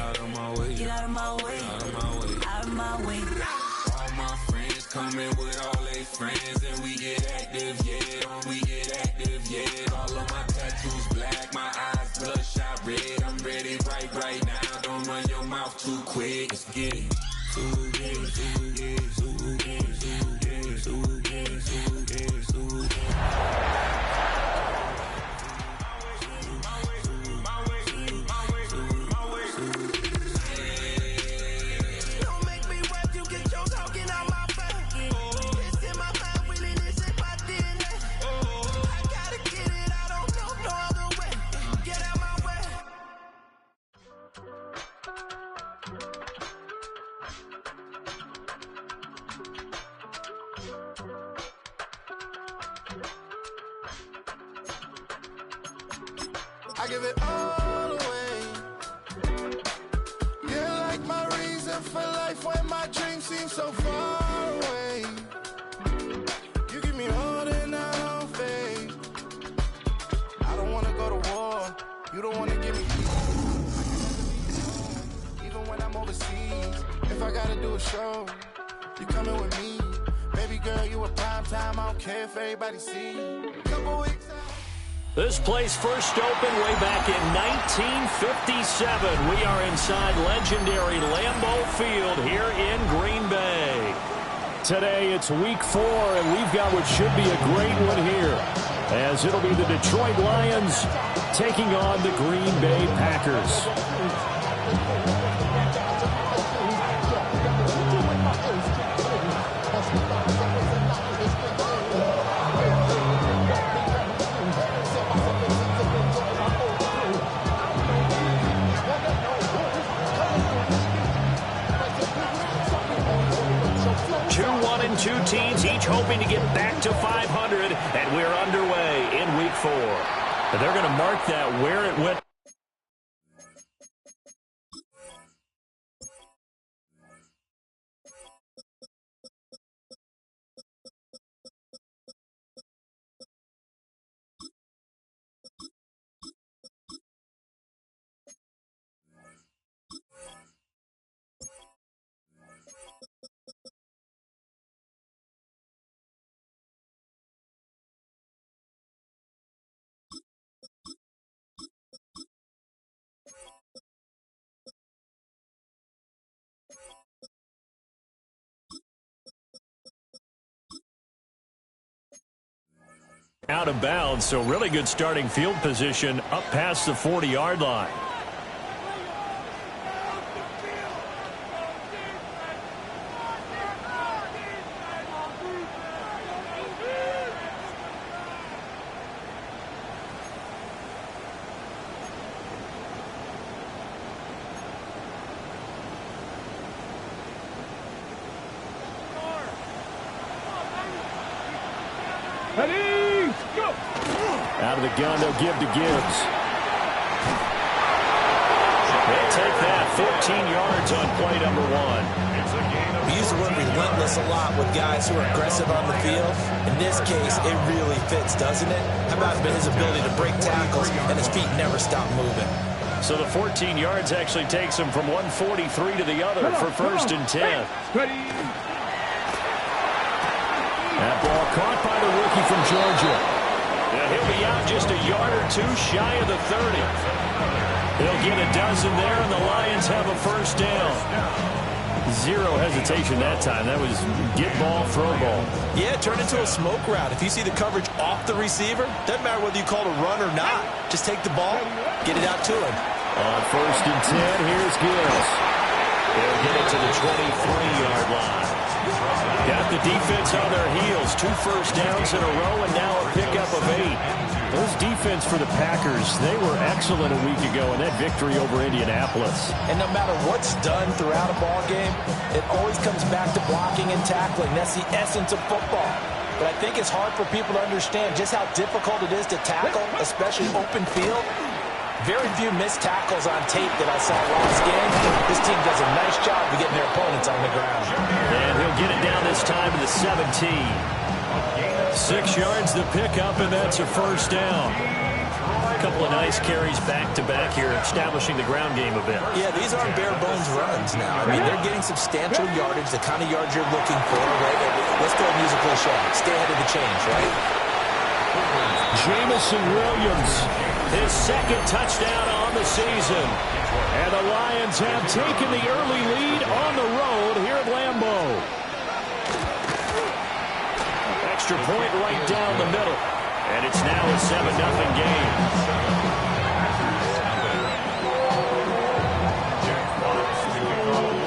out of my way. Get out of my way. Out of my way. Out of my way. All my friends coming with all their friends, and we get active, yeah. We get active, yeah. All of my tattoos black, my eyes bloodshot red. I'm ready right now. Don't run your mouth too quick. Let's get it. I give it all away. You're like my reason for life when my dreams seem so far away. You give me all that I don't fade. I don't wanna go to war. You don't wanna give me even when I'm overseas. If I gotta do a show, you coming with me. Baby girl, you a prime time. I don't care if everybody sees. Couple weeks out. This place first opened way back in 1957. We are inside legendary Lambeau Field here in Green Bay. Today it's week 4, and we've got what should be a great one here, as it'll be the Detroit Lions taking on the Green Bay Packers. 2 teams, each hoping to get back to 500, and we're underway in week 4. But they're going to mark that where it went. Out of bounds, so really good starting field position up past the 40-yard line. Out of the gun, they'll give to Gibbs. They'll take that 14 yards on play number 1. We use the word relentless a lot with guys who are aggressive on the field. In this case, it really fits, doesn't it? How about his ability to break tackles and his feet never stop moving? So the 14 yards actually takes him from 143 to the other for first and 10. That ball caught by the rookie from Georgia. He'll be out just a yard or 2 shy of the 30. He'll get a dozen there, and the Lions have a first down. Zero hesitation that time. That was get ball, throw ball. Yeah, turn into a smoke route. If you see the coverage off the receiver, doesn't matter whether you call it a run or not. Just take the ball, get it out to him. On first and 10, here's Gibbs. They'll get it to the 23-yard line. Got the defense on their heels. 2 first downs in a row, and now a pickup of 8. Those defense for the Packers, they were excellent a week ago in that victory over Indianapolis. And no matter what's done throughout a ball game, it always comes back to blocking and tackling. That's the essence of football. But I think it's hard for people to understand just how difficult it is to tackle, especially open field. Very few missed tackles on tape that I saw last game. This team does a nice job of getting their opponents on the ground. And he'll get it down this time to the 17. 6 yards the pickup, and that's a first down. A couple of nice carries back-to-back here, establishing the ground game a bit. Yeah, these aren't bare-bones runs now. I mean, they're getting substantial yardage, the kind of yards you're looking for, right? Let's throw a musical show. Stay ahead of the change, right? Jameson Williams, his second touchdown on the season. And the Lions have taken the early lead on the road here at Lambeau. Extra point right down the middle. And it's now a 7-0 game.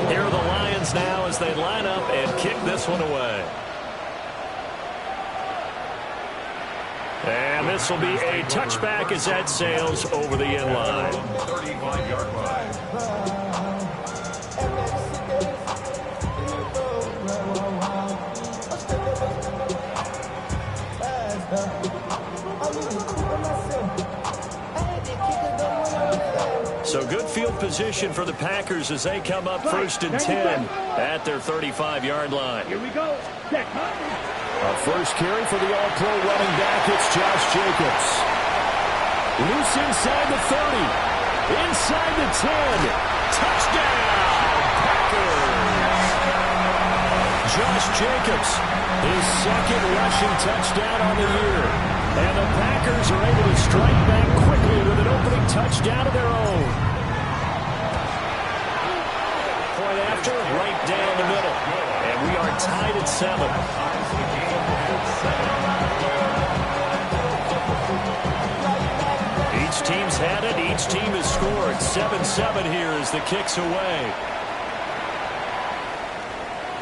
Here are the Lions now as they line up and kick this one away. And this will be a touchback as that sails over the end line. 35-yard line. So good field position for the Packers as they come up 1st and 10 at their 35-yard line. Here we go. A first carry for the all-pro running back. It's Josh Jacobs. Loose inside the 30. Inside the 10. Touchdown, Packers. Josh Jacobs, his second rushing touchdown on the year. And the Packers are able to strike back quickly with an opening touchdown of their own. Point after, right down the middle. And we are tied at 7. Each team's had it. Each team has scored. 7-7 here as the kick's away.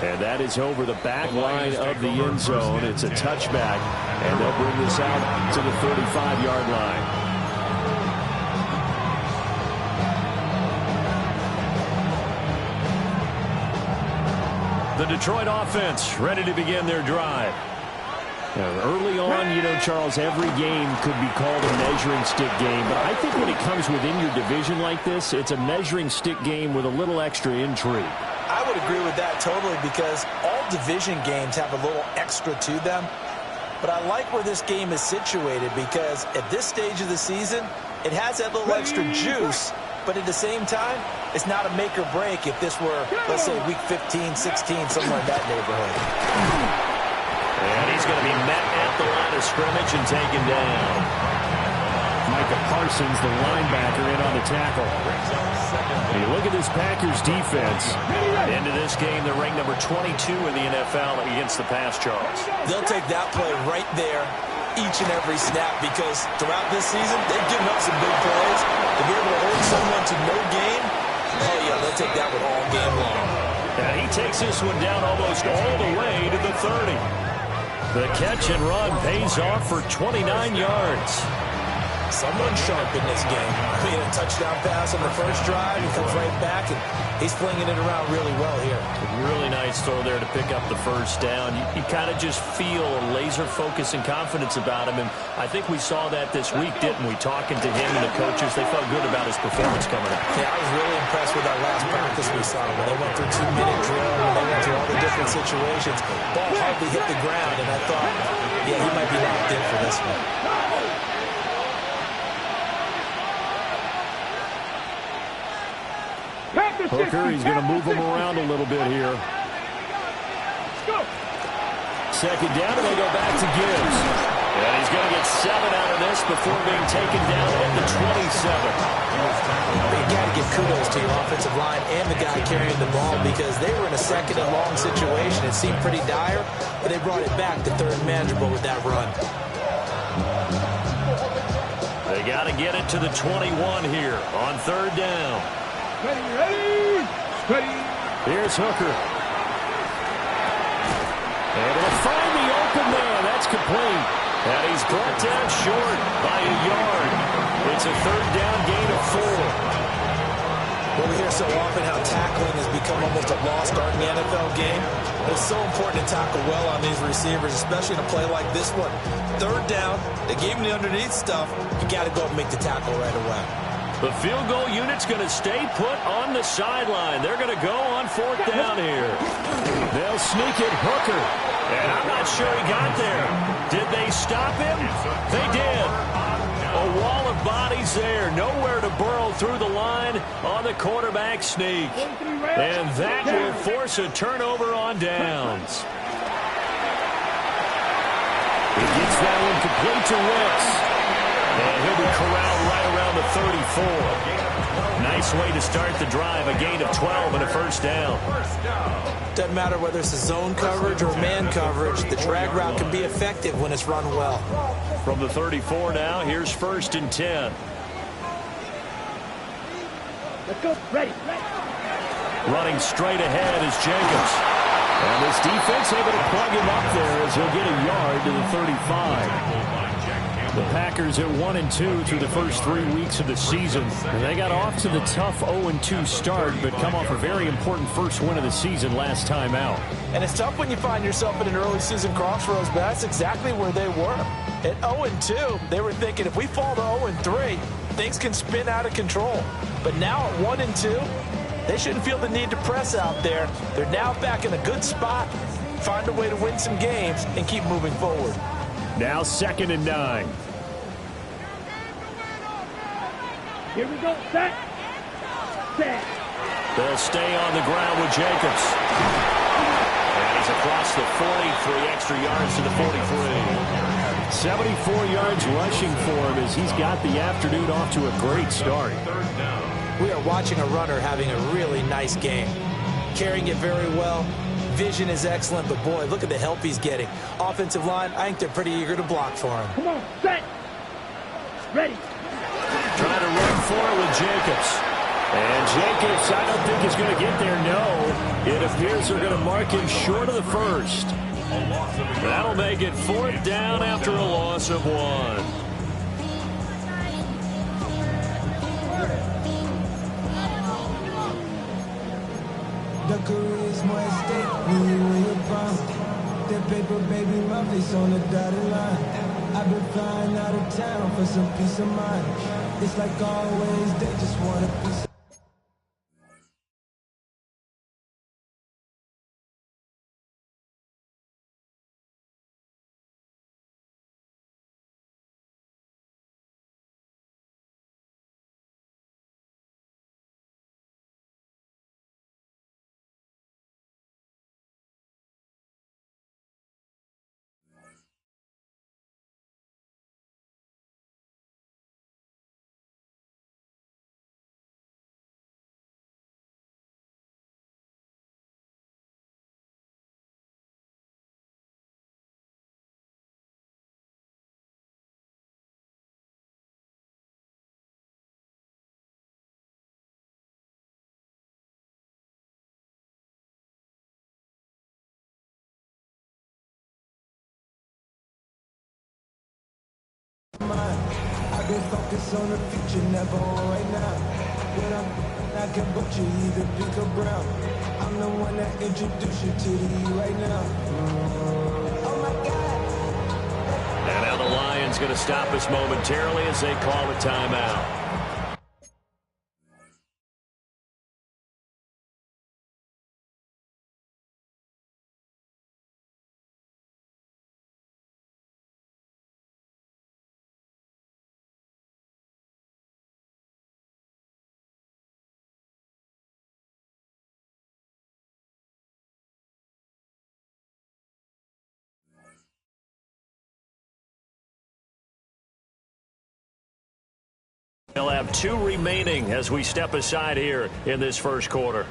And that is over the back line of the end zone. It's a touchback. And they'll bring this out to the 35-yard line. The Detroit offense ready to begin their drive. Early on, you know, Charles, every game could be called a measuring stick game. But I think when it comes within your division like this, it's a measuring stick game with a little extra intrigue. I would agree with that totally because all division games have a little extra to them. But I like where this game is situated because at this stage of the season, it has that little extra juice. But at the same time, it's not a make or break if this were, let's say, week 15, 16, somewhere in that neighborhood. And he's going to be met at the line of scrimmage and taken down. Micah Parsons, the linebacker, in on the tackle. You look at this Packers defense. Into this game, they're ranked number 22 in the NFL against the pass, Charles. They'll take that play right there each and every snap because throughout this season, they've given up some big plays. To be able to hold someone to no gain, oh yeah, they'll take that one all game long. And he takes this one down almost all the way to the 30. The catch and run pays off for 29 yards. Someone sharp in this game. I mean, a touchdown pass on the first drive. He comes right back, and he's flinging it around really well here. Really nice throw there to pick up the first down. You kind of just feel a laser focus and confidence about him, and I think we saw that this week, didn't we? Talking to him and the coaches, they felt good about his performance coming up. Yeah, I was really impressed with our last practice we saw when they went through 2-minute drill, when they went through all the different situations. Ball hardly hit the ground, and I thought, yeah, he might be locked in for this one. Hooker, he's going to move him around a little bit here. Second down, and they go back to Gibbs. And he's going to get 7 out of this before being taken down at the 27. You got to give kudos to your offensive line and the guy carrying the ball because they were in a second and long situation. It seemed pretty dire, but they brought it back to third manageable with that run. They got to get it to the 21 here on third down. Ready. Here's Hooker. Able to find the open man. That's complete. And he's brought down short by a yard. It's a third down gain of 4. Well, we hear so often how tackling has become almost a lost art in the NFL game. It's so important to tackle well on these receivers, especially in a play like this one. Third down, they gave him the underneath stuff. You got to go and make the tackle right away. The field goal unit's going to stay put on the sideline. They're going to go on fourth down here. They'll sneak it Hooker. And I'm not sure he got there. Did they stop him? They did. A wall of bodies there. Nowhere to burrow through the line on the quarterback sneak. And that will force a turnover on downs. He gets that one complete to Wicks. And he'll be corralled right around the 34. Nice way to start the drive. A gain of 12 and a first down. Doesn't matter whether it's a zone coverage or man coverage. The drag route can be effective when it's run well. From the 34 now, here's 1st and 10. Let's go. Ready. Running straight ahead is Jacobs. And this defense able to plug him up there as he'll get a yard to the 35. The Packers at 1-2 through the first 3 weeks of the season. And they got off to the tough 0-2 start, but come off a very important first win of the season last time out. And it's tough when you find yourself at an early season crossroads, but that's exactly where they were. At 0-2, they were thinking if we fall to 0-3, things can spin out of control. But now at 1-2, they shouldn't feel the need to press out there. They're now back in a good spot, find a way to win some games, and keep moving forward. Now 2nd and 9. Here we go. Set. They'll stay on the ground with Jacobs. And he's across the 40, 3 extra yards to the 43. 74 yards rushing for him as he's got the afternoon off to a great start. We are watching a runner having a really nice game. Carrying it very well. Vision is excellent, but boy, look at the help he's getting. Offensive line, I think they're pretty eager to block for him. Come on, set. Ready. Trying to run for it with Jacobs. And Jacobs, I don't think is going to get there, no. It appears they're going to mark him short of the first. That'll make it 4th down after a loss of 1. The career's more at stake when you win your prime. That paper, baby, my face on the dotted line. I've been flying out of town for some peace of mind. It's like always, they just want a piece of I've been focused on the future, never on right now. When I can butcher either pink or brown. I'm the one that introduced you to the E right now. Oh my God. And now the Lions going to stop us momentarily as they call a timeout. They'll have 2 remaining as we step aside here in this first quarter.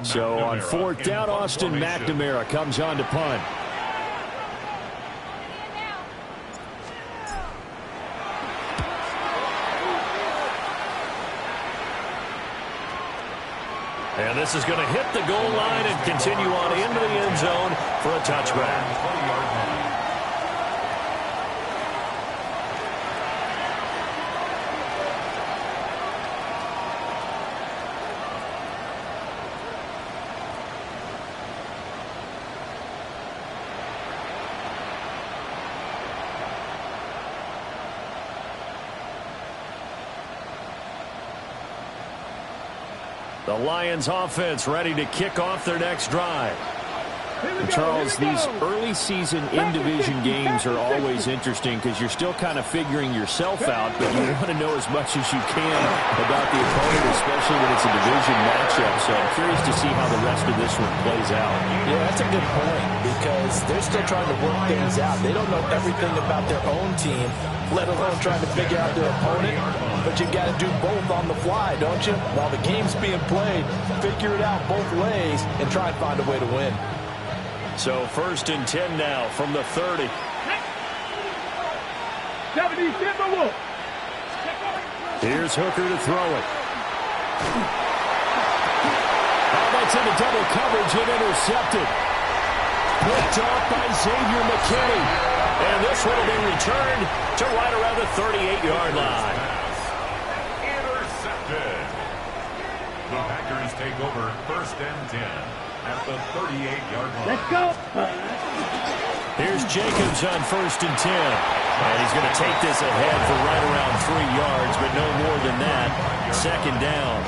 So on 4th down, Austin McNamara comes on to punt. And this is going to hit the goal line and continue on into the end zone for a touchback. The Lions offense ready to kick off their next drive. Charles, these early season in-division games are always interesting because you're still kind of figuring yourself out, but you want to know as much as you can about the opponent, especially when it's a division matchup. So I'm curious to see how the rest of this one plays out. Yeah, that's a good point because they're still trying to work things out. They don't know everything about their own team, let alone trying to figure out their opponent. But you've got to do both on the fly, don't you? While the game's being played, figure it out both ways and try and find a way to win. So 1st and 10 now from the 30. 70 Timberwolves. Here's Hooker to throw it. Oh, that's into double coverage and intercepted. Picked off by Xavier McKinney. And this one will be returned to right around the 38-yard line. Intercepted. The Packers take over 1st and 10. At the 38-yard line. Let's go. Here's Jacobs on 1st and 10. And he's going to take this ahead for right around 3 yards, but no more than that. 2nd down.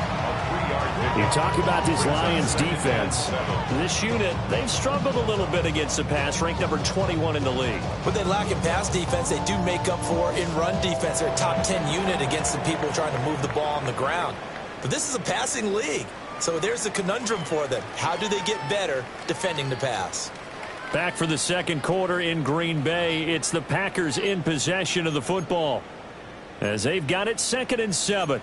You talk about this Lions defense. This unit, they've struggled a little bit against the pass, ranked number 21 in the league. What they lack in pass defense, they do make up for in run defense. They're a top 10 unit against the people trying to move the ball on the ground. But this is a passing league. So there's a conundrum for them. How do they get better defending the pass? Back for the 2nd quarter in Green Bay. It's the Packers in possession of the football as they've got it 2nd and 7.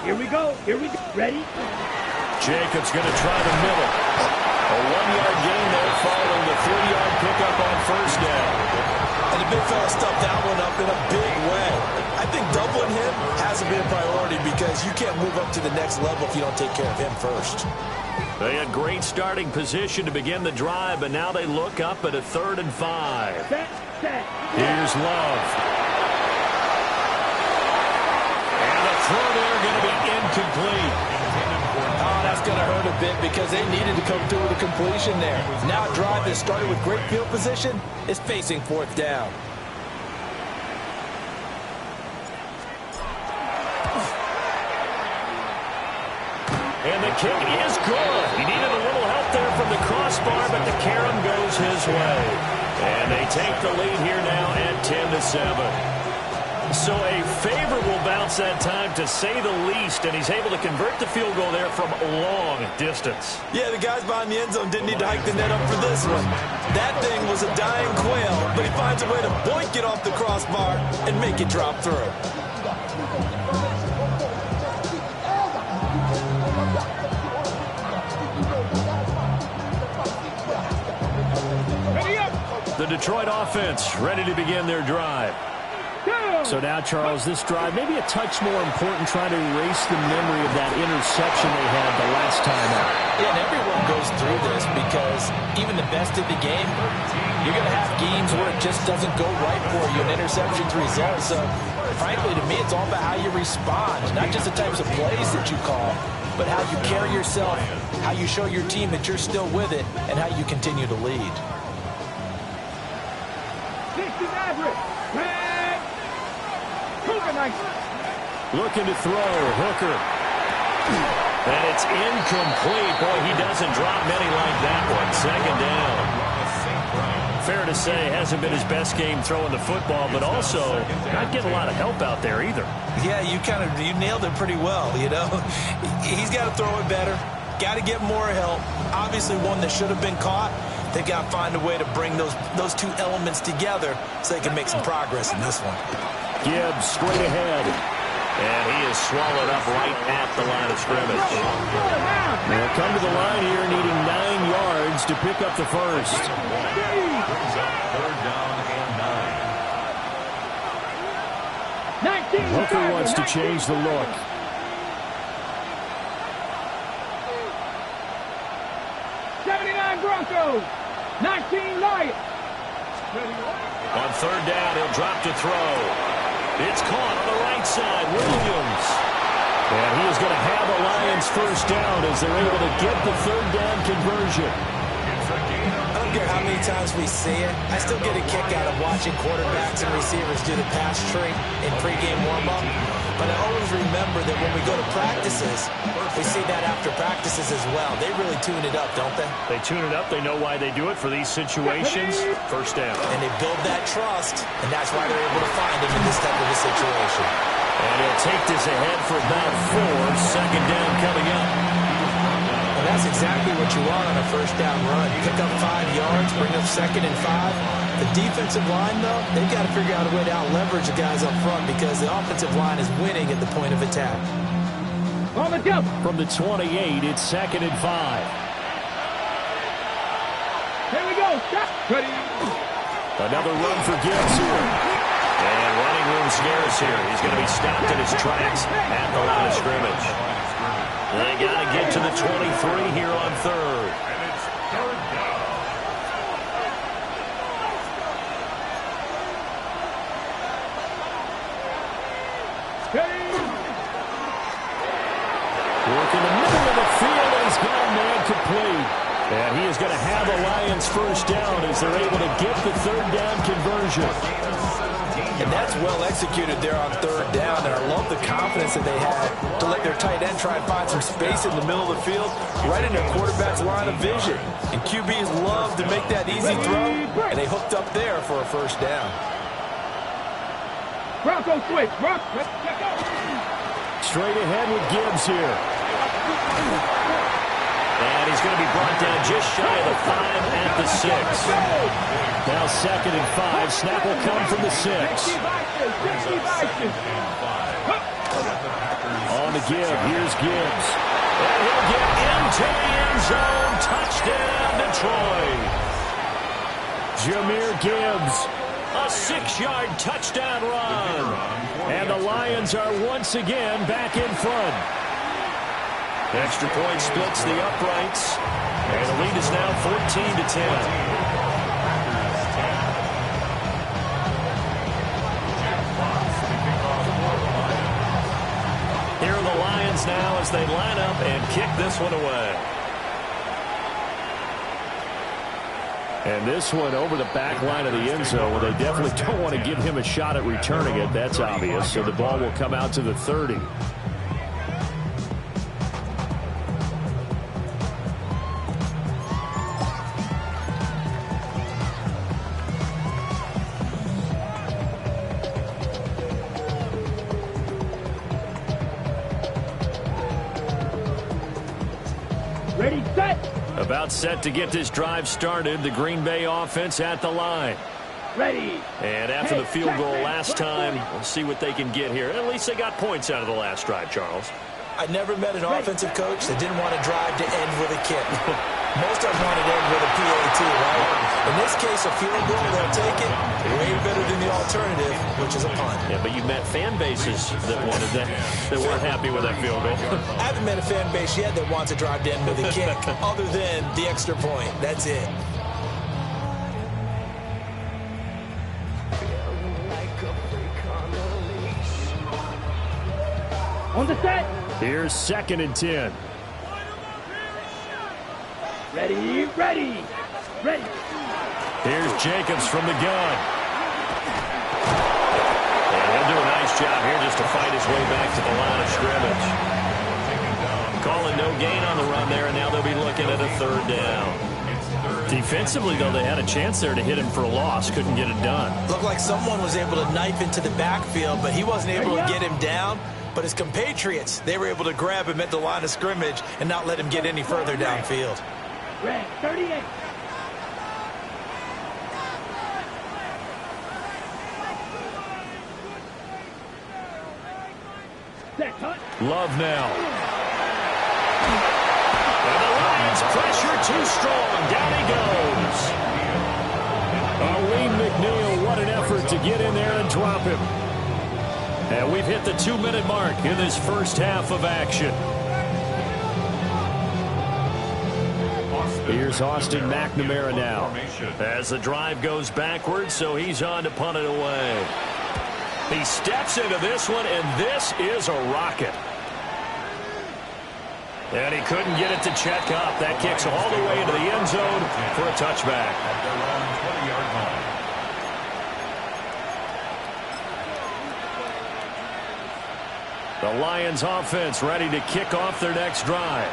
Here we go. Here we go. Ready? Jacobs going to try the middle. A 1-yard gain there following the 3-yard pickup on 1st down. And the big fella stuffed that one up in a big way. I think doubling him has to be a priority because you can't move up to the next level if you don't take care of him first. They had great starting position to begin the drive, but now they look up at a 3rd and 5. Set. Here's Love. And the throw there going to be incomplete. Oh, that's going to hurt a bit because they needed to come through with a completion there. Now a drive that started with great field position is facing 4th down. And the kick is good. He needed a little help there from the crossbar, but the carom goes his way. And they take the lead here now at 10-7. So a favorable bounce that time, to say the least, and he's able to convert the field goal there from long distance. Yeah, the guys behind the end zone didn't need to hike the net up for this one. That thing was a dying quail, but he finds a way to boink it off the crossbar and make it drop through. The Detroit offense ready to begin their drive. So now, Charles, this drive maybe a touch more important, trying to erase the memory of that interception they had the last time out. Yeah, and everyone goes through this because even the best of the game, you're going to have games where it just doesn't go right for you, and interceptions result. So, frankly, to me, it's all about how you respond, not just the types of plays that you call, but how you carry yourself, how you show your team that you're still with it, and how you continue to lead. 60 Maverick. Looking to throw, Hooker. And it's incomplete. Boy, he doesn't drop many like that one. 2nd down. Fair to say, hasn't been his best game throwing the football, but also not getting a lot of help out there either. Yeah, you nailed it pretty well, you know. He's got to throw it better. Got to get more help. Obviously one that should have been caught. They've got to find a way to bring those two elements together so they can make some progress in this one. Gibbs straight ahead. And he is swallowed up right at the line of scrimmage. They'll come to the line here needing 9 yards to pick up the first. 3rd down and 9. Hooker wants to change the look. Broncos, 19 Lions. On third down, he'll drop to throw. It's caught on the right side. Williams. And he is going to have the Lions first down as they're able to get the third down conversion. I don't care how many times we see it. I still get a kick out of watching quarterbacks and receivers do the pass tree in pregame warm-up. But I always remember that when we go to practices, we see that after practices as well. They really tune it up, don't they? They tune it up. They know why they do it for these situations. First down. And they build that trust, and that's why they're able to find him in this type of a situation. And he'll take this ahead for about 4. Second down coming up. And that's exactly what you want on a first down run. Pick up 5 yards, bring up 2nd and 5. The defensive line, though, they've got to figure out a way to out-leverage the guys up front because the offensive line is winning at the point of attack. From the 28, it's 2nd and 5. Here we go. Stop. Ready. Another run for Gibbs here. And running room scarce here. He's going to be stopped in his tracks at the line of scrimmage. They got to get to the 23 here on third. And it's third down. Work in the middle of the field, and he's gone man complete. And he is going to have the Lions first down as they're able to get the third down conversion. And that's well executed there on third down. And I love the confidence that they had to let their tight end try and find some space in the middle of the field, right in their quarterback's line of vision. And QBs love to make that easy throw, and they hooked up there for a first down. Bronco switch. Straight ahead with Gibbs here. And he's going to be brought down just shy of the 5 at the 6. Now 2nd and 5. Snap will come from the 6. On the give. Here's Gibbs. And he'll get into the end zone. Touchdown, Detroit. Jahmyr Gibbs. A 6-yard touchdown run. And the Lions are once again back in front. Extra point splits the uprights. And the lead is now 14-10. Here are the Lions now as they line up and kick this one away. And this one over the back line of the end zone where they definitely don't want to give him a shot at returning it. That's obvious. So the ball will come out to the 30. Ready, set. About set to get this drive started. The Green Bay offense at the line. Ready. And after the field goal last time, we'll see what they can get here. At least they got points out of the last drive, Charles. I never met an offensive coach that didn't want to drive to end with a kick. Most of them want to end with a PAT, right? In this case, a field goal, they'll take it. Way better than the alternative, which is a punt. Yeah, but you've met fan bases that wanted that weren't happy with that field goal. I haven't met a fan base yet that wants to drive to end with a kick, other than the extra point. That's it. On the set. Here's 2nd and 10. Ready, ready, ready. Here's Jacobs from the gun. And he'll do a nice job here just to fight his way back to the line of scrimmage. Calling no gain on the run there, and now they'll be looking at a third down. Defensively, though, they had a chance there to hit him for a loss. Couldn't get it done. Looked like someone was able to knife into the backfield, but he wasn't able to get him down. But his compatriots, they were able to grab him at the line of scrimmage and not let him get any further downfield. Red 38. Love now. And the Lions pressure too strong. Down he goes. Lee McNeil, what an effort to get in there and drop him. And we've hit the 2-minute mark in this first half of action. Here's Austin McNamara now. As the drive goes backwards, so he's on to punt it away. He steps into this one, and this is a rocket. And he couldn't get it to check up. That kicks all the way into the end zone for a touchback. At their own 20-yard line. The Lions offense ready to kick off their next drive.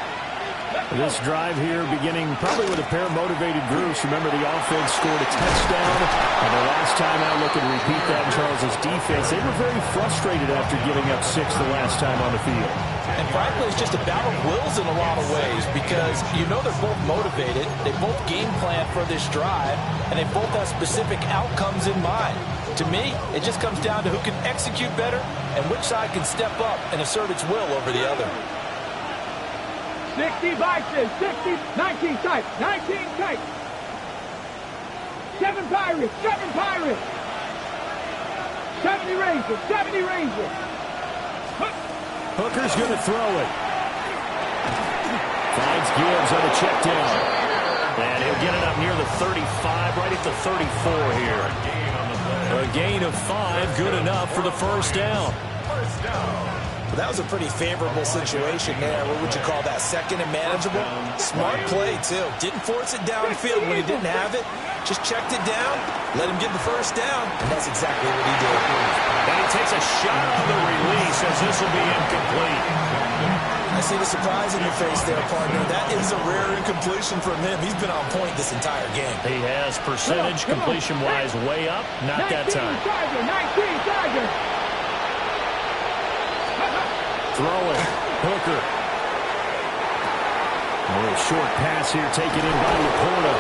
This drive here beginning probably with a pair of motivated groups. Remember, the offense scored a touchdown. And the last time out, looking to repeat that in Charles' defense. They were very frustrated after giving up 6 the last time on the field. And frankly, it's just a battle of wills in a lot of ways because you know they're both motivated. They both game plan for this drive, and they both have specific outcomes in mind. To me, it just comes down to who can execute better and which side can step up and assert its will over the other. 60 Vikings, 60, 19 tight, 19 tight. 7 Pirates, 7 Pirates. 70 Rangers, 70 Rangers. Hooker's going to throw it. Finds Gibbs on a check down. And he'll get it up near the 35, right at the 34 here. A gain of 5, good enough for the first down. Well, that was a pretty favorable situation there. What would you call that? Second and manageable? Smart play, too. Didn't force it downfield when he didn't have it. Just checked it down, let him get the first down, and that's exactly what he did. And he takes a shot on the release as this will be incomplete. I see the surprise in your face there, partner. That is a rare incompletion from him. He's been on point this entire game. He has percentage completion-wise way up. Not that time. 19 Tiger. Throw it. Hooker. A little short pass here taken in by Laporta.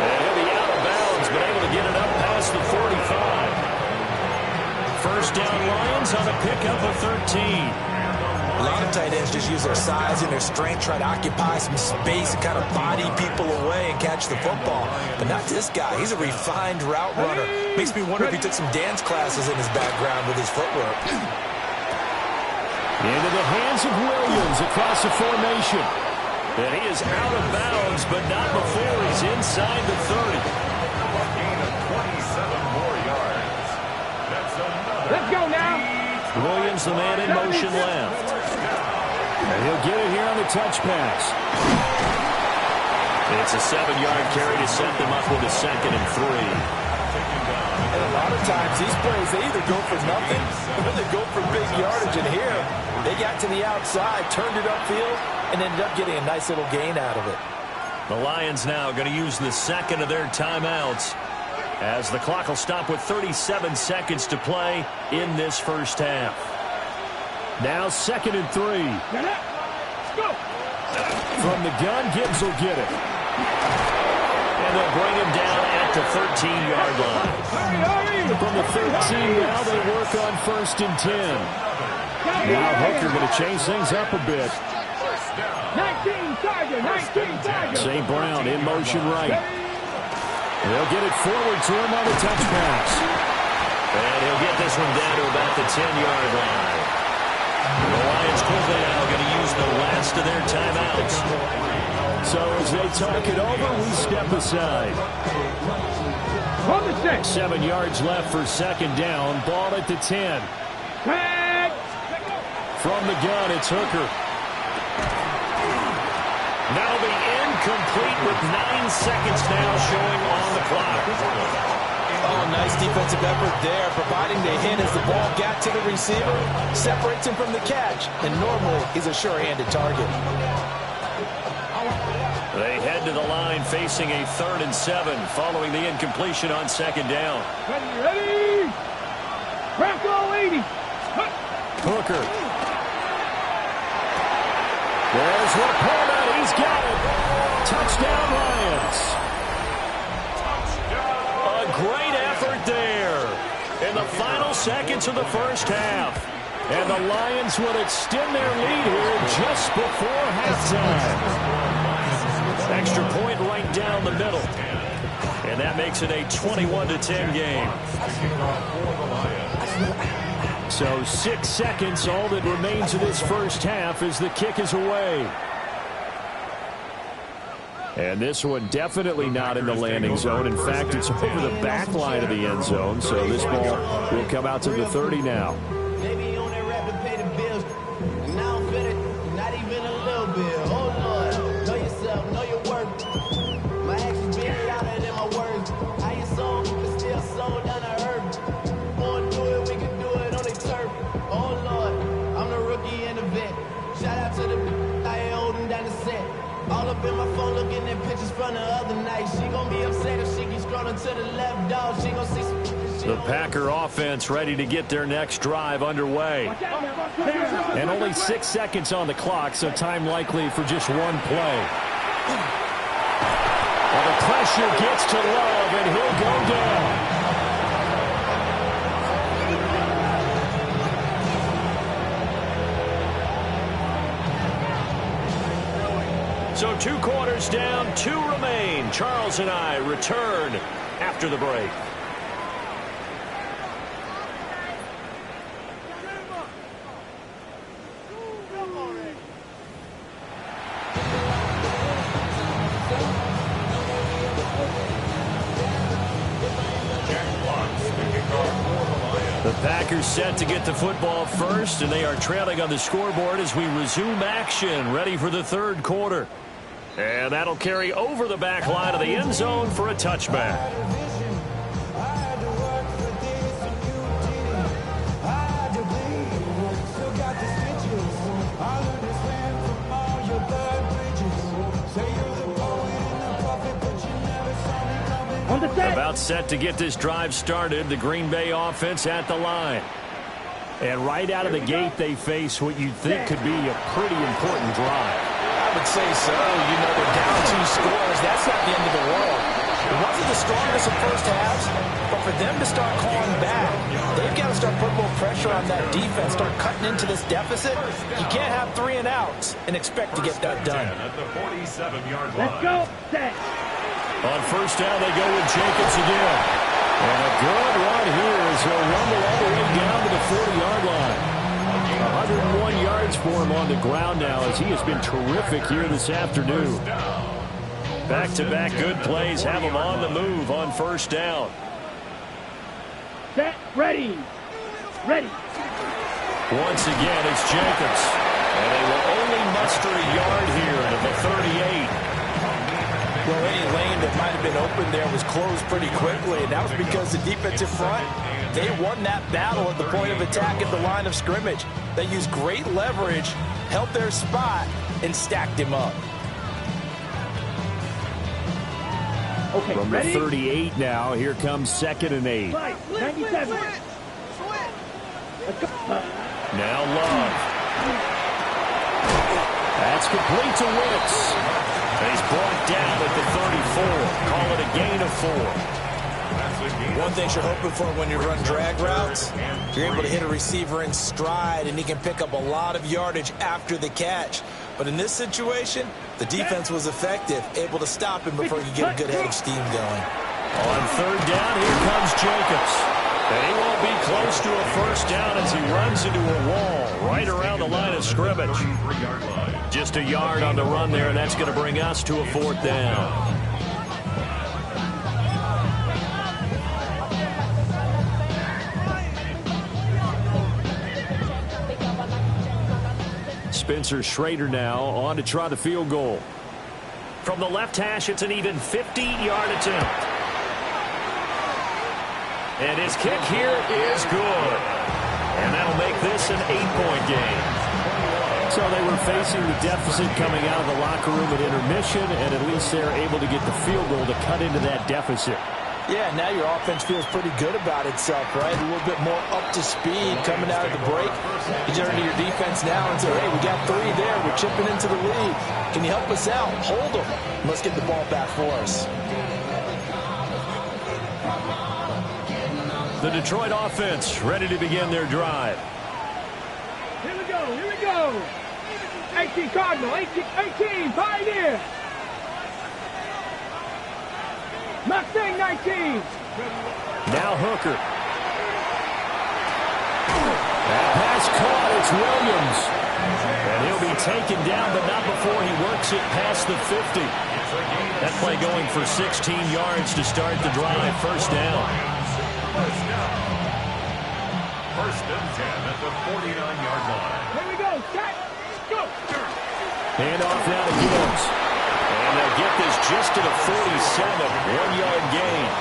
And he'll be out of bounds, but able to get it up past the 45. First down Lions on a pickup of 13. A lot of tight ends just use their size and their strength, try to occupy some space and kind of body people away and catch the football. But not this guy. He's a refined route runner. Makes me wonder if he took some dance classes in his background with his footwork. Into the hands of Williams across the formation. And he is out of bounds, but not before he's inside the 30. Gain of 27 more yards. That's another. Let's go now. Williams, the man in motion left. And he'll get it here on the touch pass. It's a 7-yard carry to set them up with a 2nd and 3. And a lot of times these plays, they either go for nothing or they go for big yardage. And here, they got to the outside, turned it upfield, and ended up getting a nice little gain out of it. The Lions now going to use the second of their timeouts as the clock will stop with 37 seconds to play in this first half. Now 2nd and 3. Go. From the gun, Gibbs will get it. And they'll bring him down at the 13-yard line. From the 13 now they work on 1st and 10. Now Hooker going to change things up a bit. 19 Tiger. St. Brown in motion right. They'll get it forward to him on the touch pass. And he'll get this one down to about the 10-yard line. The Lions quickly now going to use the last of their timeouts. So as they talk it over, we step aside. 7 yards left for 2nd down. Ball at the 10. From the gun, it's Hooker. That'll be incomplete with 9 seconds now showing on the clock. Oh, nice defensive effort there, providing the hit as the ball got to the receiver, separates him from the catch, and normally he's a sure-handed target. They head to the line facing a 3rd and 7 following the incompletion on 2nd down. Ready? Bronco 80. Hooker. There's Laporta. He's got it. Touchdown, Lions. A great effort there in the final seconds of the first half. And the Lions would extend their lead here just before halftime. Extra point right down the middle. And that makes it a 21-10 game. So 6 seconds, all that remains of this first half as the kick is away. And this one definitely not in the landing zone. In fact, it's over the back line of the end zone. So this ball will come out to the 30 now. Maybe on that rapid pay the bills. And now I'm fit it, not even a little bit. Oh Lord, know yourself, know your worth. My actions being louder than my words. How you sold, but still sold down to earth. Wanna do it, we can do it on the turf. Oh Lord, I'm the rookie and the vet. Shout out to the I ain't holding down the set. All up in my phone looking at pictures from the other night. She gon' be upset if she keeps scrolling to the left, dog. She gon' see some. The Packer offense ready to get their next drive underway. And only 6 seconds on the clock, so time likely for just one play. Well, the pressure gets to Love, and he'll go down. So 2 quarters down, 2 remain. Charles and I return after the break. The Packers set to get the football first, and they are trailing on the scoreboard as we resume action, ready for the 3rd quarter. And that'll carry over the back line of the end zone for a touchback. About set to get this drive started, the Green Bay offense at the line. And right out of the gate, they face what you'd think could be a pretty important drive. I would say so. You know, they're down 2 scores. That's not the end of the world. It wasn't the strongest of first halves, but for them to start calling back, they've got to start putting more pressure on that defense, start cutting into this deficit. You can't have 3 and outs and expect to get that done. At the 47-yard line. Let's go. Set. On first down, they go with Jacobs again. And a good run here as he'll rumble all the way down to the 40-yard line. 101 yards for him on the ground now as he has been terrific here this afternoon. Back-to-back good plays have him on the move on first down. Set. Ready. Ready. Once again, it's Jacobs. And they will only muster a yard here at the 38. Well, any lane that might have been open there was closed pretty quickly, and that was because the defensive front, they won that battle at the point of attack at the line of scrimmage. They used great leverage, held their spot, and stacked him up. Okay, From ready? the 38 now, here comes 2nd and 8. 97. Let's go. Now Love. That's complete to Wicks. He's brought down at the 34. Call it a gain of 4. One thing you're hoping for when you run drag routes, you're able to hit a receiver in stride, and he can pick up a lot of yardage after the catch. But in this situation, the defense was effective, able to stop him before he could get a good head of steam going. On 3rd down, here comes Jacobs. And he won't be close to a first down as he runs into a wall right around the line of scrimmage. Just a yard on the run there, and that's going to bring us to a 4th down. Spencer Schrader now on to try the field goal. From the left hash, it's an even 50-yard attempt. And his kick here is good. And that'll make this an 8-point game. So they were facing the deficit coming out of the locker room at intermission, and at least they're able to get the field goal to cut into that deficit. Yeah, now your offense feels pretty good about itself, right? A little bit more up to speed coming out of the break. You turn to your defense now and say, hey, we got 3 there. We're chipping into the lead. Can you help us out? Hold them. Let's get the ball back for us. The Detroit offense ready to begin their drive. Here we go. Here we go. 18 Cardinal. 18 Pioneer. Mustang 19. Now Hooker. That pass caught. it's Williams. And he'll be taken down, but not before he works it past the 50. That play going for 16 yards to start the drive. First down. First and 10 at the 49-yard line. Here we go. Set. Go. Hand off now to Gibbs. And they'll get this just to the 47. 1-yard gain.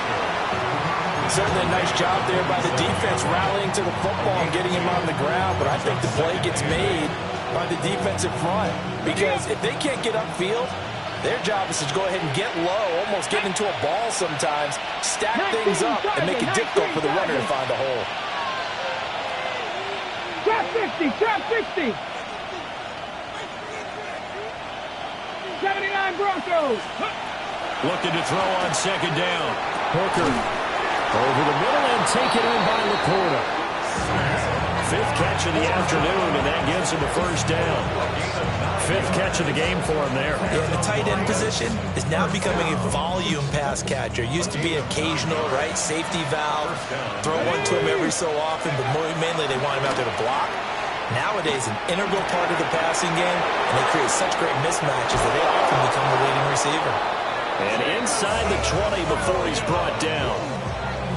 Certainly a nice job there by the defense rallying to the football and getting him on the ground, but I think the play gets made by the defensive front because if they can't get upfield, their job is to go ahead and get low, almost get into a ball sometimes, stack things up, and make it difficult for the runner to find a hole. Trap 60, trap 60. 79 Broncos. Looking to throw on second down. Hooker over the middle and taken in by Laporta. Fifth catch of the afternoon, and that gives him a first down. Fifth catch of the game for him there. Yeah, the tight end position is now becoming a volume pass catcher. Used to be occasional, right? Safety valve. Throw one to him every so often, but mainly they want him out there to block. Nowadays, an integral part of the passing game, and they create such great mismatches that they often become the leading receiver. And inside the 20 before he's brought down.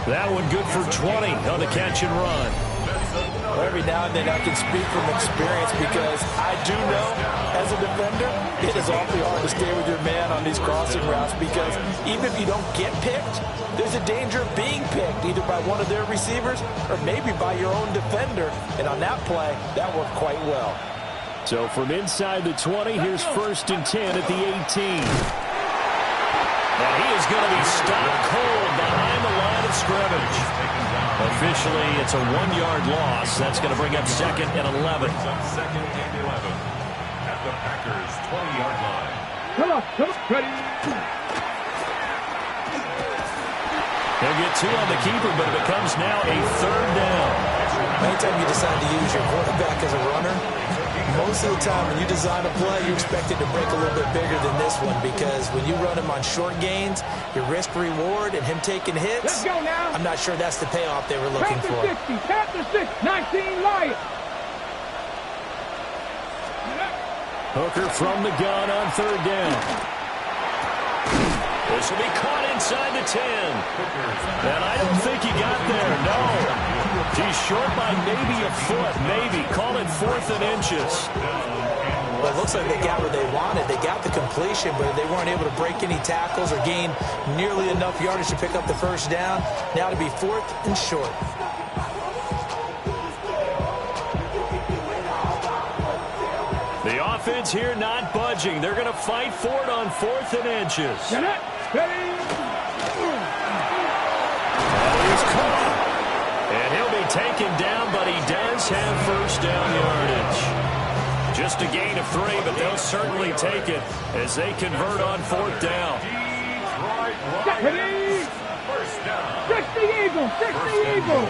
That one good for 20 on the catch and run. Every now and then I can speak from experience because I do know as a defender it is awfully hard to stay with your man on these crossing routes because even if you don't get picked, there's a danger of being picked either by one of their receivers or maybe by your own defender. And on that play, that worked quite well. So from inside the 20, here's first and 10 at the 18. And he is going to be stopped cold behind the line of scrimmage. Officially, it's a 1-yard loss. That's going to bring up second and 11. Second and 11 at the Packers' 20-yard line. Come on, ready. He'll get 2 on the keeper, but it becomes now a third down. Anytime you decide to use your quarterback as a runner, most of the time when you design a play, you expect it to break a little bit bigger than this one because when you run him on short gains, your risk-reward and him taking hits, Let's go now. I'm not sure that's the payoff they were looking for. 60, tap the 6, 19 Lions. Hooker from the gun on third down. This will be caught inside the 10. And I don't think he got there, no. He's short by maybe a foot, maybe. Call it 4th and inches. Well, it looks like they got what they wanted. They got the completion, but they weren't able to break any tackles or gain nearly enough yardage to pick up the first down. Now to be 4th and short. The offense here not budging. They're going to fight for it on 4th and inches. Ready? He's caught. And he'll be taken down, but he does have first down yardage. Just a gain of 3, but they'll certainly take it as they convert on 4th down. Ready? 60 Eagles, 60 Eagles.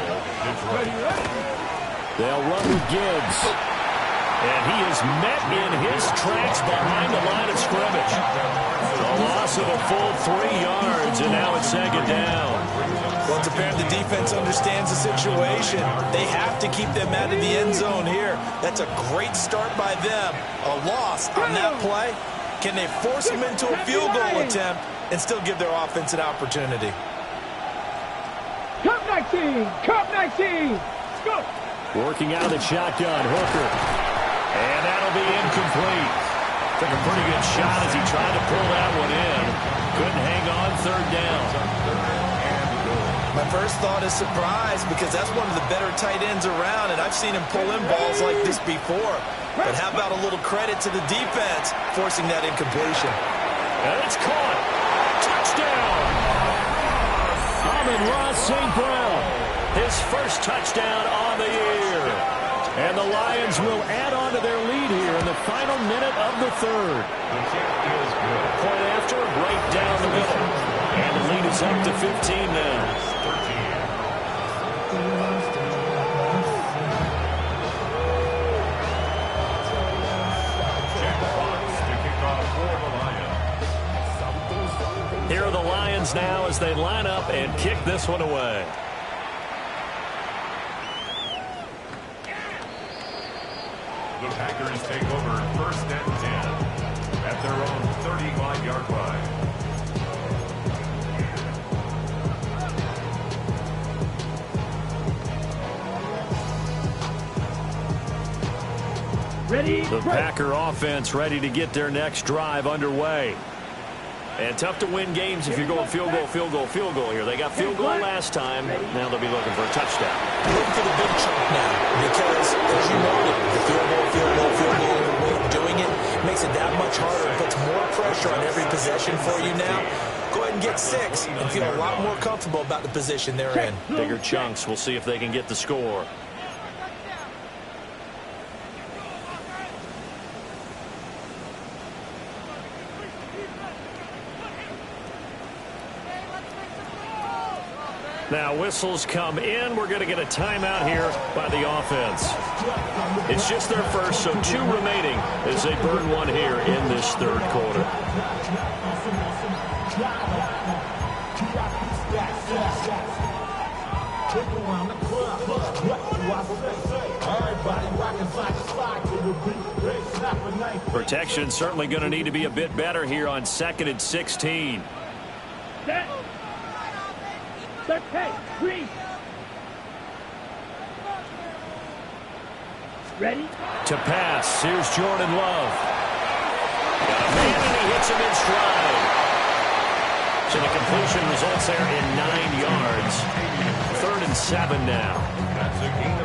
They'll run with Gibbs. And he is met in his tracks behind the line of scrimmage. A loss of a full 3 yards, and now it's second down. Well, it's apparent the defense understands the situation. They have to keep them out of the end zone here. That's a great start by them. A loss on that play. Can they force them into a field goal attempt and still give their offense an opportunity? Cup 19, Cup 19. Go. Working out of the shotgun, Hooker. And that'll be incomplete. Took a pretty good shot as he tried to pull that one in. Couldn't hang on third down. My first thought is surprise because that's one of the better tight ends around, and I've seen him pull in balls like this before. But how about a little credit to the defense forcing that incompletion? And it's caught. Touchdown. Amon-Ra St. Brown. His first touchdown on the year. And the Lions will add on to their lead here in the final minute of the third. Point after, right down the middle. And the lead is up to 15 now. Here are the Lions now as they line up and kick this one away. The Packers take over 1st and 10 at their own 35-yard line. Ready? The Packer offense ready to get their next drive underway. And tough to win games if you're going field goal, field goal, field goal here. They got field goal last time. Now they'll be looking for a touchdown. Look for the big chunk now because, as you noted, the field goal, and the way of doing it makes it that much harder. It puts more pressure on every possession for you now. Go ahead and get 6 and feel a lot more comfortable about the position they're in. Bigger chunks. We'll see if they can get the score. Now whistles come in. We're going to get a timeout here by the offense. It's just their first, so 2 remaining as they burn one here in this 3rd quarter. Protection certainly going to need to be a bit better here on 2nd and 16. Set. Hey, green. Ready? To pass. Here's Jordan Love. Got a man and he hits him in stride. So the completion results there in 9 yards. 3rd and 7 now.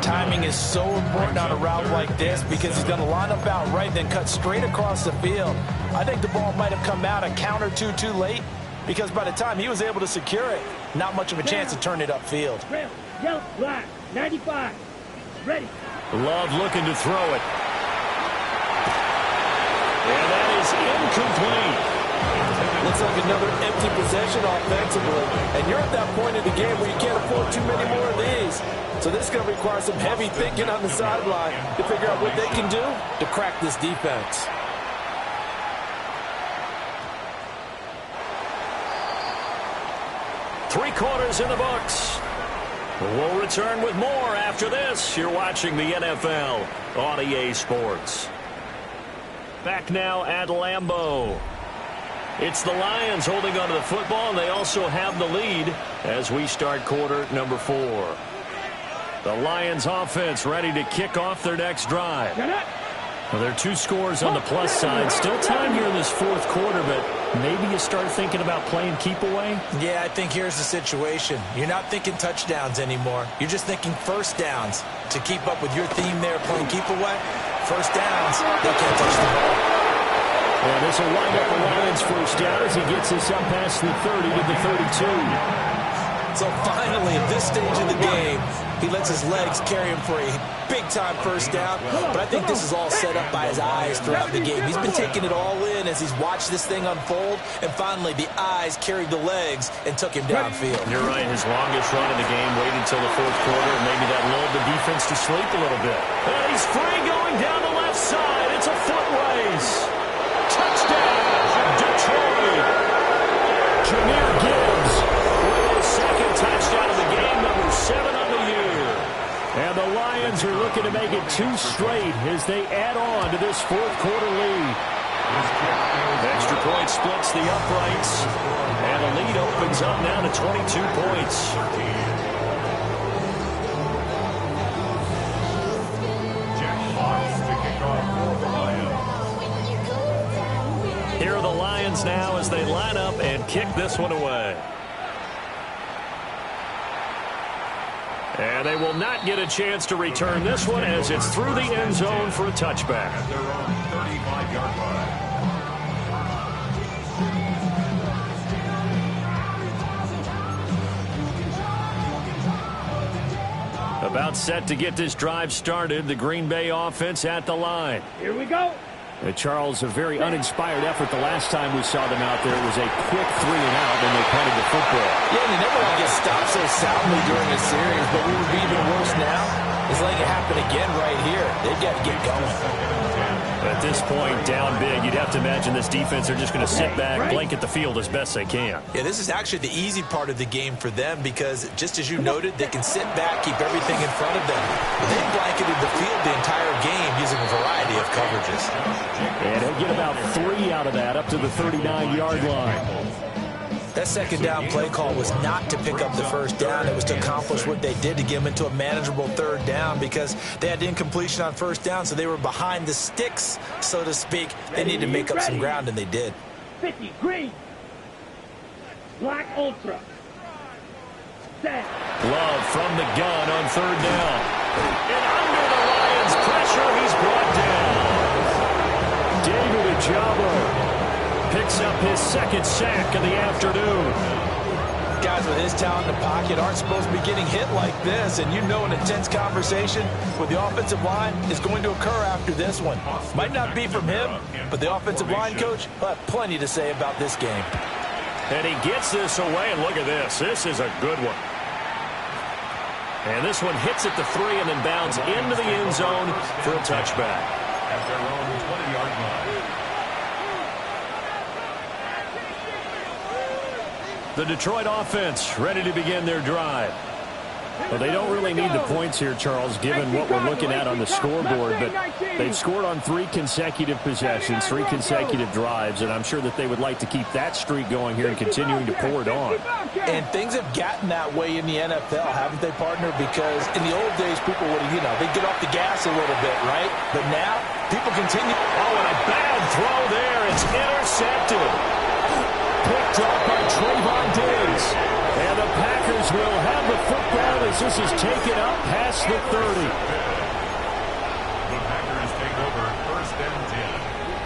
Timing is so important on a route like this because he's going to line up out right, then cut straight across the field. I think the ball might have come out a count or two too late because by the time he was able to secure it, not much of a chance to turn it upfield. Yellow, black, 95. Ready. Love looking to throw it. And that is incomplete. Looks like another empty possession offensively. And you're at that point in the game where you can't afford too many more of these. So this is going to require some heavy thinking on the sideline to figure out what they can do to crack this defense. Three quarters in the books. We'll return with more after this. You're watching the NFL on EA Sports. Back now at Lambeau. It's the Lions holding onto the football, and they also have the lead as we start quarter number 4. The Lions offense ready to kick off their next drive. Well, there are 2 scores on the plus side. Still time here in this 4th quarter, but maybe you start thinking about playing keep away? Yeah, I think here's the situation. You're not thinking touchdowns anymore. You're just thinking first downs. To keep up with your theme there, playing keep away, first downs, they can't touch the ball. And this will wind up the Lions' first down as he gets us up past the 30 to the 32. So finally, at this stage of the game, he lets his legs carry him for a big-time first down. But I think this is all set up by his eyes throughout the game. He's been taking it all in as he's watched this thing unfold. And finally, the eyes carried the legs and took him downfield. You're right. His longest run of the game waited until the 4th quarter, and maybe that lulled the defense to sleep a little bit. And he's free going down the left side. It's a foot race. Touchdown, Detroit. Jahmyr Gibbs with his 2nd touchdown of the game, number 7 on the year. And the Lions are looking to make it 2 straight as they add on to this 4th quarter lead. Extra point splits the uprights, and the lead opens up now to 22 points. Jack Fox to kick off for the Lions. Here are the Lions now as they line up and kick this one away. And they will not get a chance to return this one as it's through the end zone for a touchback. At their own 35-yard line. About set to get this drive started, the Green Bay offense at the line. Here we go. Charles, a very uninspired effort the last time we saw them out there. It was a quick 3 and out when they punted the football. Yeah, they never want to get stopped so soundly during the series, but what would be even worse now is letting it happen again right here. They've got to get going. At this point, down big, you'd have to imagine this defense are just going to sit back, blanket the field as best they can. Yeah, this is actually the easy part of the game for them because, just as you noted, they can sit back, keep everything in front of them. They blanketed the field the entire game using a variety of coverages. And he'll get about 3 out of that, up to the 39-yard line. That second down play call was not to pick up the first down. It was to accomplish what they did, to get them into a manageable third down, because they had incompletion on first down, so they were behind the sticks, so to speak. They needed to make up some ground, and they did. 50, green. Black Ultra. Set. Love from the gun on third down. And under the Lions' pressure, he's brought down. David Ojabo picks up his second sack of the afternoon. Guys with his talent in the pocket aren't supposed to be getting hit like this, and you know an intense conversation with the offensive line is going to occur after this one. Might not be from him, but the offensive line coach will have plenty to say about this game. And he gets this away, and look at this. This is a good one. And this one hits at the 3 and then bounds into the end zone for a touchback. At their own 20-yard line. The Detroit offense ready to begin their drive. Well, they don't really need the points here, Charles, given what we're looking at on the scoreboard. But they've scored on 3 consecutive possessions, 3 consecutive drives, and I'm sure that they would like to keep that streak going here and continuing to pour it on. And things have gotten that way in the NFL, haven't they, partner? Because in the old days, people would, they'd get off the gas a little bit, right? But now, people continue. Oh, and a bad throw there. It's intercepted. Picked up by Trayvon Diggs. And the Packers will have the football as this is taken up past the 30. The Packers take over first and 10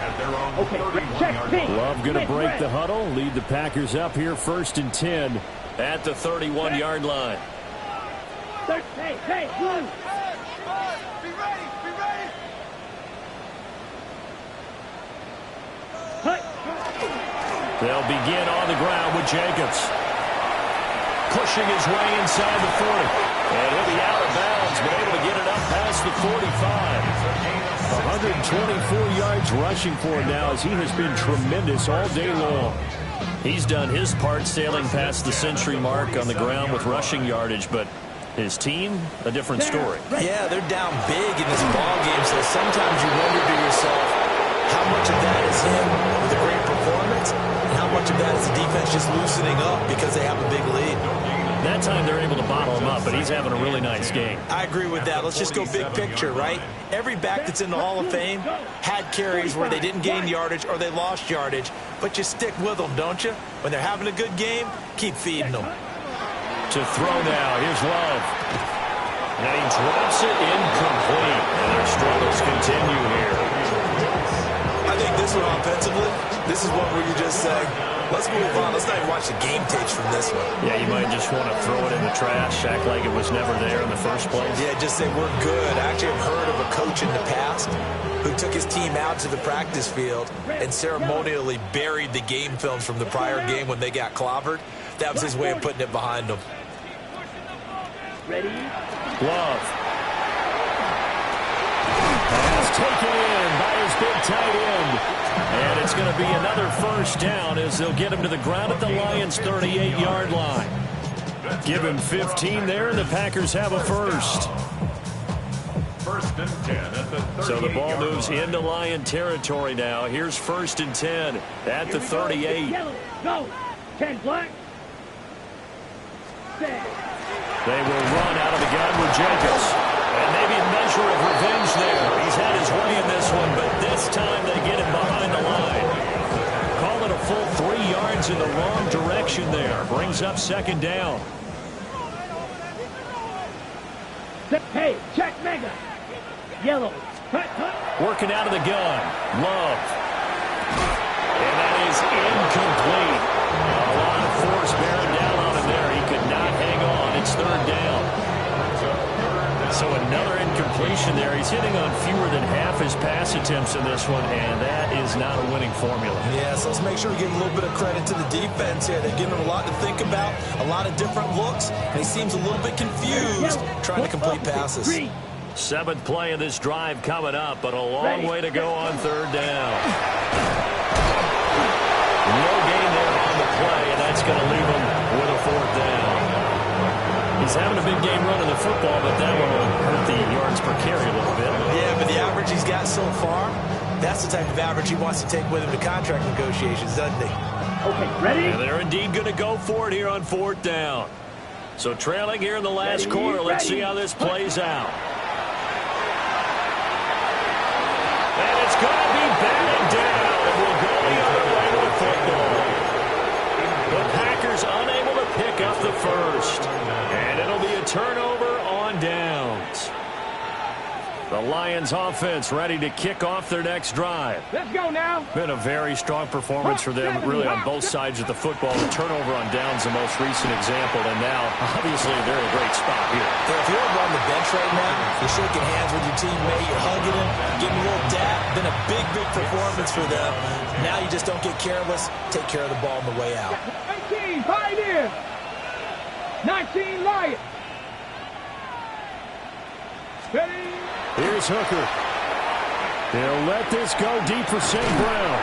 at their own 31-yard line. Love going to break the huddle, lead the Packers up here first and 10 at the 31-yard line. Hey, blue. Be ready, be ready. They'll begin on the ground with Jacobs. Pushing his way inside the 40. And he'll be out of bounds, but able to get it up past the 45. 124 yards rushing for him now, as he has been tremendous all day long. He's done his part sailing past the century mark on the ground with rushing yardage, but his team, a different story. Yeah, they're down big in this ball game, so sometimes you wonder to yourself how much of that is him with a great performance and how much of that is the defense just loosening up because they have a big lead. That time they're able to bottle him up, but he's having a really nice game. I agree with that. Let's just go big picture, right? Every back that's in the Hall of Fame had carries where they didn't gain yardage or they lost yardage, but you stick with them, don't you? When they're having a good game, keep feeding them. To throw now, here's Love. And he drops it incomplete, and their struggles continue here. I think this one offensively, this is one where you just say, let's move on. Let's not even watch the game tapes from this one. Yeah, you might just want to throw it in the trash, act like it was never there in the first place. Yeah, just say we're good. I actually have heard of a coach in the past who took his team out to the practice field and ceremonially buried the game film from the prior game when they got clobbered. That was his way of putting it behind them. Ready? Love. Pass taken in by his big tight end. And it's going to be another first down as they'll get him to the ground at the Lions' 38-yard line. Give him 15 there, and the Packers have a first. First and 10 at the 38. So the ball moves into Lion territory now. Here's first and 10 at the 38. Yellow, go. 10 black. Set. They will run out of the gun with Jacobs. And maybe a measure of revenge there. He's had his way in this one, but this time they get him behind the line. Call it a full 3 yards in the wrong direction there. Brings up second down. Hey, check mega. Yellow. Cut. Working out of the gun. Love. And that is incomplete. A lot of force bearing down on him there. He could not hang on. It's third down. So another incompletion there. He's hitting on fewer than half his pass attempts in this one, and that is not a winning formula. Yeah, so let's make sure we give a little bit of credit to the defense here. They've given him a lot to think about, a lot of different looks, and he seems a little bit confused trying to complete passes. 7th play of this drive coming up, but a long way to go on third down. No gain there on the play, and that's going to leave him with a fourth down. He's having a big game running the football, but that one will hurt the yards per carry a little bit. Yeah, but the average he's got so so far, that's the type of average he wants to take with him to contract negotiations, doesn't he? Okay, ready? And they're indeed going to go for it here on 4th down. So trailing here in the last quarter. Let's see how this plays out. And it's going to be batted down. It will go the other way with football. The Packers unable to pick up the first. And it'll be a turnover on downs. The Lions offense ready to kick off their next drive. Let's go now. Been a very strong performance for them, really on both sides of the football. The turnover on downs, the most recent example, and now, obviously, they're in a great spot here. Yeah, if you're on the bench right now, you're shaking hands with your teammate, you're hugging him, giving a little dap. Been a big, big performance for them. Now you just don't get careless. Take care of the ball on the way out. 18, Pioneer. 19, Lions. Ready? Here's Hooker. They'll let this go deep for St. Brown.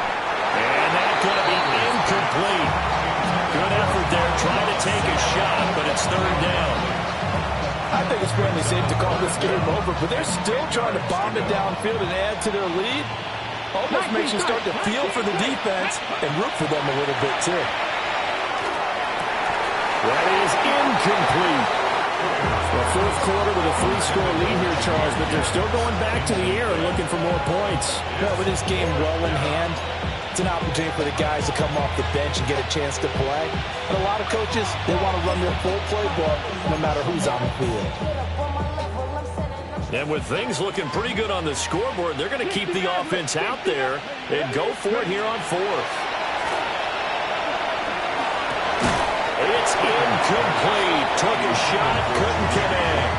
And that's going to be incomplete. Good effort there, trying to take a shot, but it's 3rd down. I think it's fairly safe to call this game over, but they're still trying to bomb it downfield and add to their lead. Almost makes you start to feel for the defense and root for them a little bit, too. That is incomplete. The 4th quarter with a 3-score lead here, Charles, but they're still going back to the air and looking for more points. Well, with this game well in hand, it's an opportunity for the guys to come off the bench and get a chance to play. And a lot of coaches, they want to run their full playbook no matter who's on the field. And with things looking pretty good on the scoreboard, they're going to keep the offense out there and go for it here on 4th. It's incomplete. Took a shot, couldn't connect.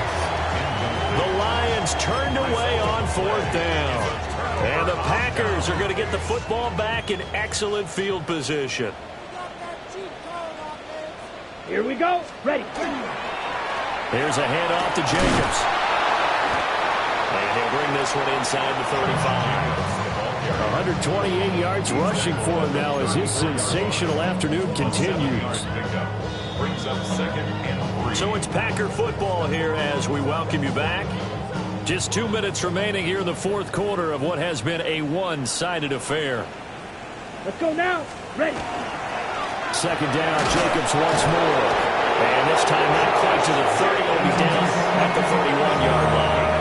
The Lions turned away on 4th down. And the Packers are going to get the football back in excellent field position. Here we go. Ready. Here's a handoff to Jacobs. And he'll bring this one inside the 35. 128 yards rushing for him now as his sensational afternoon continues. So it's Packer football here as we welcome you back. Just 2 minutes remaining here in the 4th quarter of what has been a one-sided affair. Let's go now. Ready. 2nd down, Jacobs once more. And this time not quite to the 30. Will be down at the 31-yard line.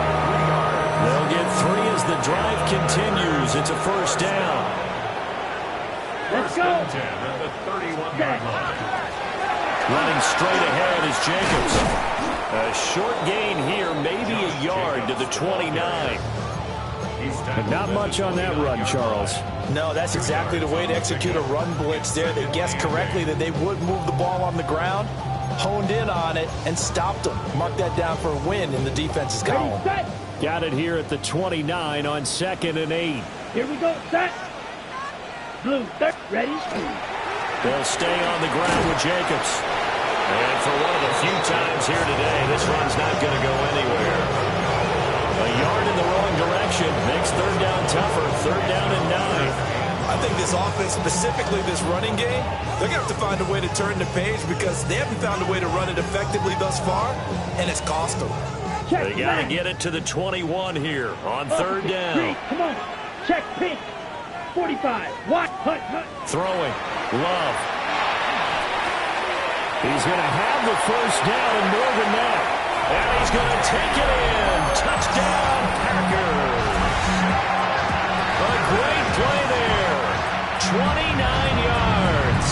They'll get 3 as the drive continues. It's a 1st down. Let's go. 10 at the 31-yard line. Running straight ahead is Jacobs. A short gain here, maybe a yard to the 29. But not much on that run, Charles. No, that's exactly the way to execute a run blitz there. They guessed correctly that they would move the ball on the ground, honed in on it, and stopped them. Mark that down for a win in the defense's column. Got it here at the 29 on 2nd and 8. Here we go. Set. Blue. Ready. They'll stay on the ground with Jacobs. And for one of the few times here today, this run's not going to go anywhere. A yard in the wrong direction makes 3rd down tougher. 3rd down and 9. I think this offense, specifically this running game, they're going to have to find a way to turn the page because they haven't found a way to run it effectively thus far, and it's cost them. They got to get it to the 21 here on 3rd down. Come on. Check pink. 45. What? Hut, hut. Throwing. Love. He's going to have the 1st down and more than that. And he's going to take it in. Touchdown, Packers. A great play there. 29 yards.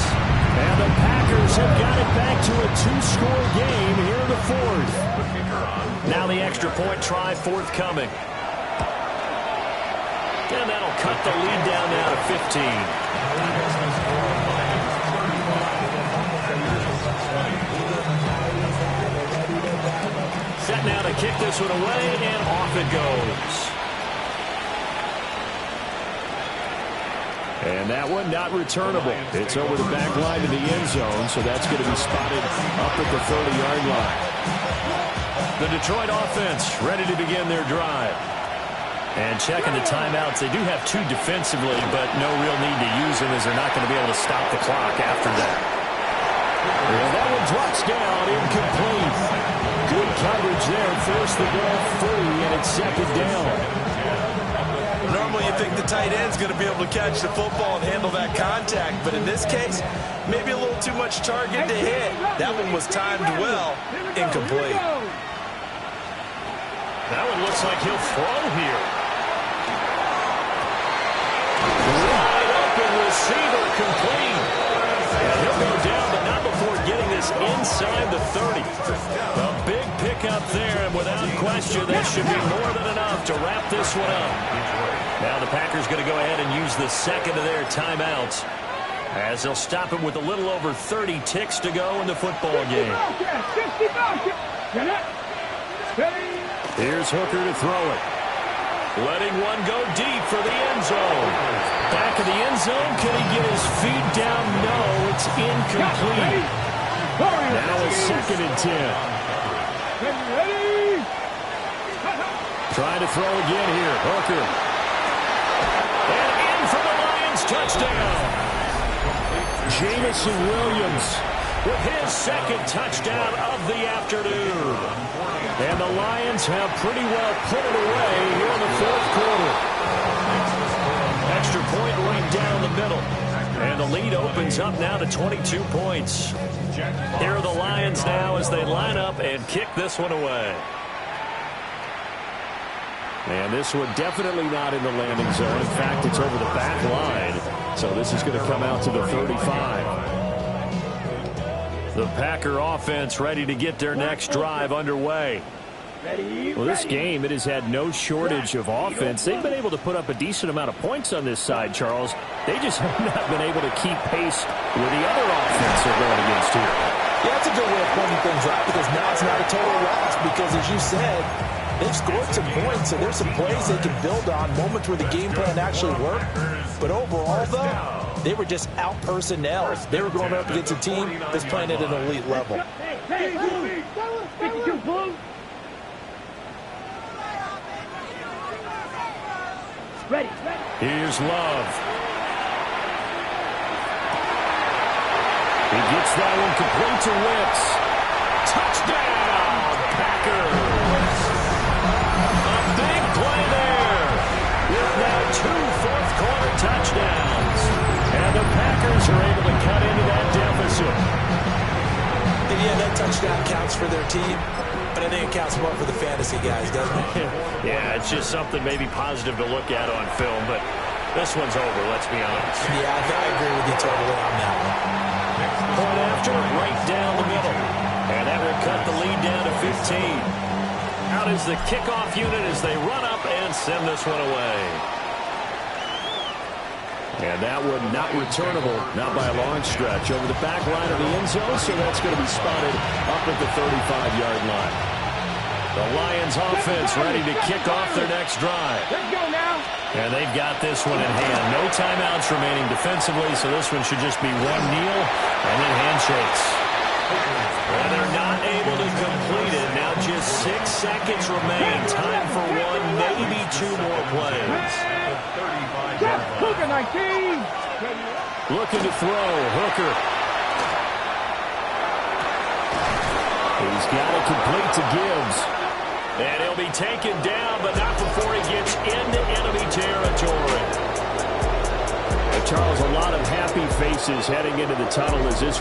And the Packers have got it back to a 2-score game here in the 4th. Now the extra point try forthcoming. And that'll cut the lead down now to 15. Set now to kick this one away, and off it goes. And that one not returnable. It's over the back line to the end zone, so that's going to be spotted up at the 30-yard line. The Detroit offense ready to begin their drive. And checking the timeouts, they do have 2 defensively, but no real need to use them as they're not going to be able to stop the clock after that. And that one drops down, incomplete. Good coverage there, forced the ball free, and it's 2nd down. An tight end's going to be able to catch the football and handle that contact. But in this case, maybe a little too much target to hit. That one was timed well, incomplete. That one looks like he'll throw here. Wide open receiver complete. And he'll go down, but not before getting this inside the 30. A big pickup there, and without question, that should be more than enough to wrap this one up. Now the Packers going to go ahead and use the second of their timeouts, as they'll stop it with a little over 30 ticks to go in the football game. Here's Hooker to throw it. Letting one go deep for the end zone. Back of the end zone. Can he get his feet down? No, it's incomplete. Now a 2nd and 10. Trying to throw again here. Hooker. And in for the Lions. Touchdown. Jameson Williams with his 2nd touchdown of the afternoon. And the Lions have pretty well put it away here in the 4th quarter. Extra point right down the middle. And the lead opens up now to 22 points. Here are the Lions now as they line up and kick this one away. And this one definitely not in the landing zone. In fact, it's over the back line. So this is going to come out to the 35. The Packer offense ready to get their next drive underway. Well, this game, it has had no shortage of offense. They've been able to put up a decent amount of points on this side, Charles. They just have not been able to keep pace with the other offense they're going against here. Yeah, that's a good way of pointing things out, because now it's not a total loss, because as you said, they've scored some points, so there's some plays they can build on, moments where the game plan actually worked. But overall, though, they were just out-personnel. They were going up against a team that's playing at an elite level. Ready. Here's Love. He gets that one complete to Wicks. Touchdown, Packers. A big play there. With now 2 fourth-quarter touchdowns. And the Packers are able to cut into that deficit. And yeah, that touchdown counts for their team, but I think it counts more for the fantasy guys, doesn't it? Yeah, it's just something maybe positive to look at on film, but this one's over, let's be honest. Yeah, I agree with you totally on that one. Point after, right down the middle. And that will cut the lead down to 15. Out is the kickoff unit as they run up and send this one away. And that one not returnable, not by a long stretch, over the back line of the end zone, so that's going to be spotted up at the 35-yard line. The Lions offense ready to kick off their next drive. Let's go now. And they've got this one in hand. No timeouts remaining defensively, so this one should just be one kneel and then handshakes. Well, they're not able to complete it. Now just 6 seconds remain. Time for one, maybe 2 more plays. Hooker 19. Looking to throw. Hooker. He's got it complete to Gibbs. And he'll be taken down, but not before he gets into enemy territory. And Charles, a lot of happy faces heading into the tunnel as this